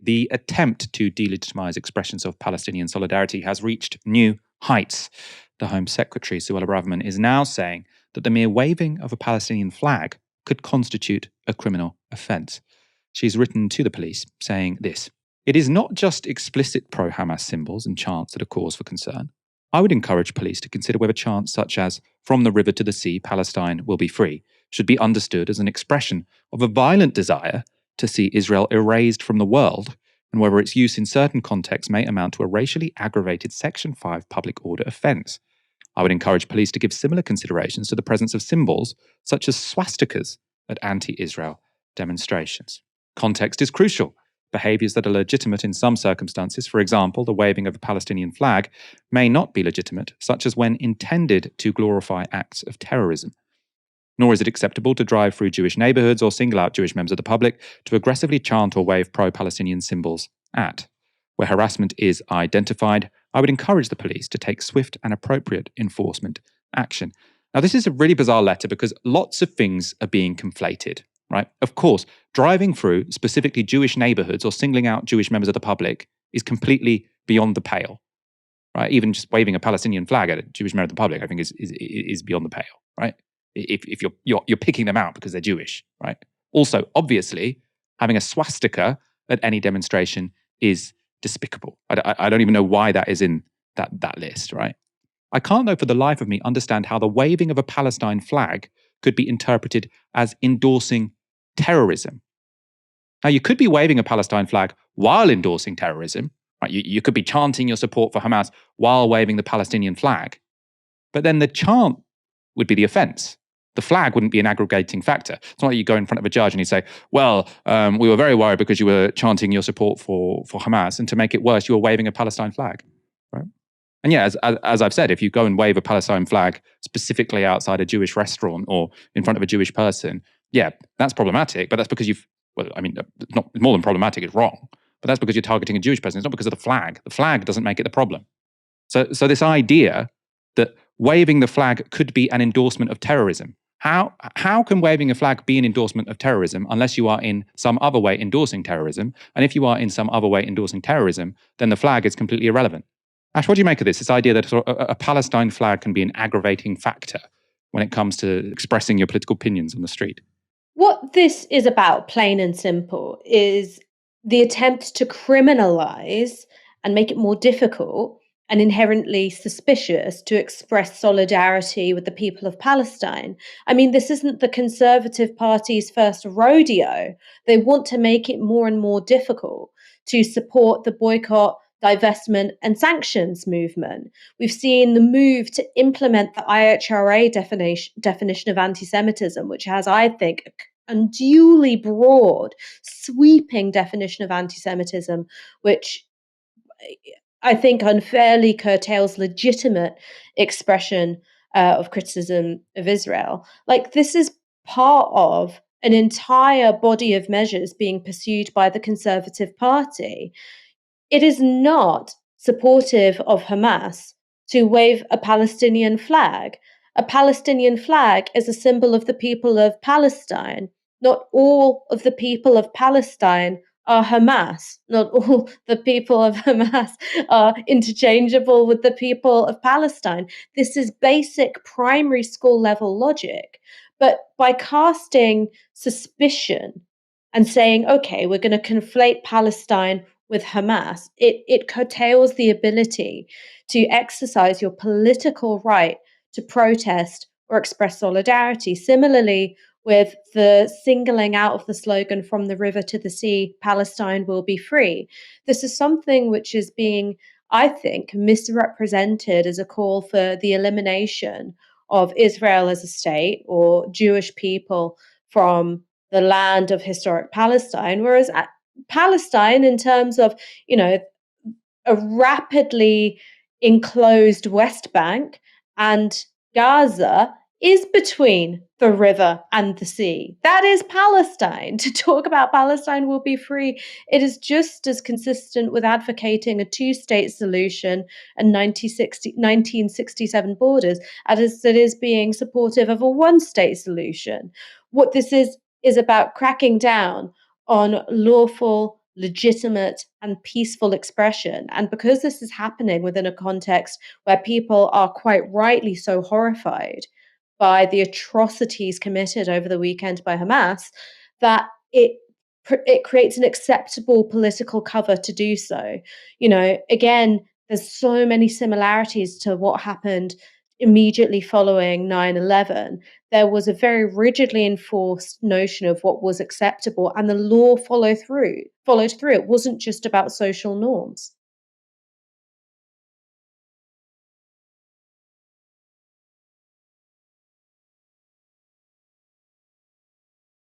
the attempt to delegitimize expressions of Palestinian solidarity has reached new heights. The Home Secretary, Suella Braverman, is now saying that the mere waving of a Palestinian flag could constitute a criminal offence. She's written to the police saying this: "It is not just explicit pro-Hamas symbols and chants that are cause for concern. I would encourage police to consider whether chants such as 'From the river to the sea, Palestine will be free' should be understood as an expression of a violent desire to see Israel erased from the world, and whether its use in certain contexts may amount to a racially aggravated Section 5 public order offence. I would encourage police to give similar considerations to the presence of symbols such as swastikas at anti-Israel demonstrations. Context is crucial. Behaviours that are legitimate in some circumstances, for example, the waving of a Palestinian flag, may not be legitimate, such as when intended to glorify acts of terrorism. Nor is it acceptable to drive through Jewish neighbourhoods or single out Jewish members of the public to aggressively chant or wave pro-Palestinian symbols at. Where harassment is identified, I would encourage the police to take swift and appropriate enforcement action." Now, this is a really bizarre letter because lots of things are being conflated, right? Of course, driving through specifically Jewish neighbourhoods or singling out Jewish members of the public is completely beyond the pale, right? Even just waving a Palestinian flag at a Jewish member of the public, I think, is beyond the pale, right? If you're picking them out because they're Jewish, right? Also, obviously, having a swastika at any demonstration is despicable. I don't even know why that is in that list, right? I can't, though, for the life of me, understand how the waving of a Palestine flag could be interpreted as endorsing terrorism. Now, you could be waving a Palestine flag while endorsing terrorism, right? You could be chanting your support for Hamas while waving the Palestinian flag, but then the chant would be the offence. The flag wouldn't be an aggregating factor. It's not like you go in front of a judge and you say, well, we were very worried because you were chanting your support for Hamas, and to make it worse, you were waving a Palestine flag, right? And yeah, as I've said, if you go and wave a Palestine flag specifically outside a Jewish restaurant or in front of a Jewish person, yeah, that's problematic, but that's because not more than problematic, it's wrong. But that's because you're targeting a Jewish person. It's not because of the flag. The flag doesn't make it the problem. So this idea that waving the flag could be an endorsement of terrorism. How can waving a flag be an endorsement of terrorism unless you are in some other way endorsing terrorism? And if you are in some other way endorsing terrorism, then the flag is completely irrelevant. Ash, what do you make of this idea that a Palestine flag can be an aggravating factor when it comes to expressing your political opinions on the street? What this is about, plain and simple, is the attempt to criminalize and make it more difficult and inherently suspicious to express solidarity with the people of Palestine. I mean, this isn't the Conservative Party's first rodeo. They want to make it more and more difficult to support the boycott, divestment, and sanctions movement. We've seen the move to implement the IHRA definition of anti-Semitism, which has, I think, unduly broad, sweeping definition of anti-Semitism, which I think unfairly curtails legitimate expression of criticism of Israel. Like, this is part of an entire body of measures being pursued by the Conservative Party. It is not supportive of Hamas to wave a Palestinian flag. A Palestinian flag is a symbol of the people of Palestine. Not all of the people of Palestine are Hamas. Not all the people of Hamas are interchangeable with the people of Palestine. This is basic primary school level logic. But by casting suspicion and saying, okay, we're going to conflate Palestine with Hamas, it curtails the ability to exercise your political right to protest or express solidarity. Similarly, with the singling out of the slogan "From the river to the sea, Palestine will be free." This is something which is being, I think, misrepresented as a call for the elimination of Israel as a state or Jewish people from the land of historic Palestine, whereas Palestine, in terms of, a rapidly enclosed West Bank, and Gaza is between the river and the sea. That is Palestine. To talk about Palestine will be free, it is just as consistent with advocating a two-state solution and 1967 borders as it is being supportive of a one-state solution. What this is about cracking down on lawful legitimate, and peaceful expression. And because this is happening within a context where people are quite rightly so horrified by the atrocities committed over the weekend by Hamas, that it creates an acceptable political cover to do so. Again, there's so many similarities to what happened immediately following 9/11. There was a very rigidly enforced notion of what was acceptable, and the law followed through. It wasn't just about social norms.